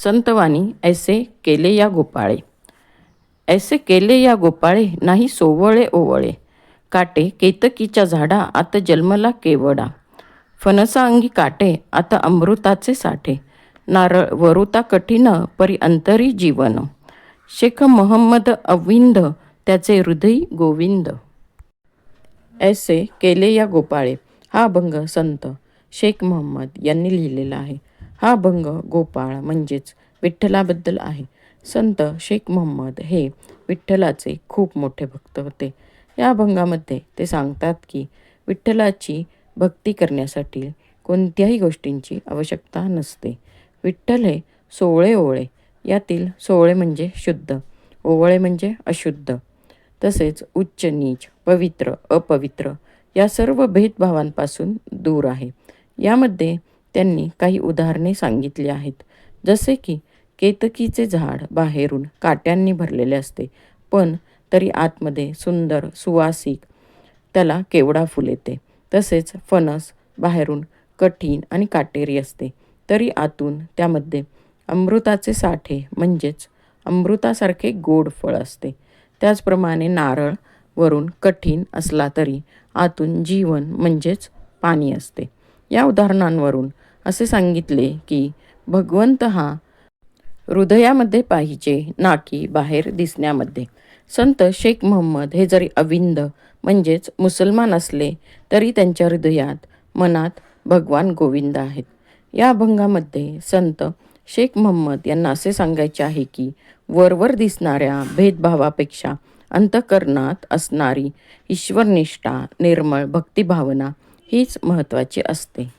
संतवाणी ऐसे केले या गोपाळे. ऐसे केले या गोपाळे नाही सोवळे ओवळे. काटे केतकीच्या झाडा आता जन्मला केवडा. फणसा अंगी काटे आता अमृताचे साठे. नारळ वरुता कठीण परी अंतरी जीवन. शेख मोहम्मद अविंद त्याचे हृदय गोविंद. ऐसे केले या गोपाळे हा अभंग संत शेख मोहम्मद यांनी लिहिलेला आहे. हा अभंग गोपाळ म्हणजेच विठ्ठलाबद्दल आहे. संत शेख मोहम्मद हे विठ्ठलाचे खूप मोठे भक्त होते. या अभंगामध्ये ते सांगतात की विठ्ठलाची भक्ती करण्यासाठी कोणत्याही गोष्टींची आवश्यकता नसते. विठ्ठल हे सोवळे ओवळे, यातील सोवळे म्हणजे शुद्ध, ओवळे म्हणजे अशुद्ध, तसेच उच्च नीच, पवित्र अपवित्र या सर्व भेदभावांपासून दूर आहे. यामध्ये त्यांनी काही उदाहरणे सांगितली आहेत. जसे की केतकीचे झाड बाहेरून काट्यांनी भरलेले असते, पण तरी आतमध्ये सुंदर सुवासिक त्याला केवडा फुल येते. तसेच फणस बाहेरून कठीण आणि काटेरी असते, तरी आतून त्यामध्ये अमृताचे साठे म्हणजेच अमृतासारखे गोड फळ असते. त्याचप्रमाणे नारळ वरून कठीण असला तरी आतून जीवन म्हणजेच पाणी असते. या उदाहरणांवरून असे सांगितले की भगवंत हा हृदयामध्ये पाहिजे, ना की बाहेर दिसण्यामध्ये. संत शेख मोहम्मद हे जरी अविंद म्हणजेच मुसलमान असले तरी त्यांच्या हृदयात मनात भगवान गोविंद आहेत. या अभंगामध्ये संत शेख मोहम्मद यांना असे सांगायचे आहे की वरवर दिसणाऱ्या भेदभावापेक्षा अंतःकरणात असणारी ईश्वरनिष्ठा निर्मळ भक्तिभावना हीच महत्त्वाची असते.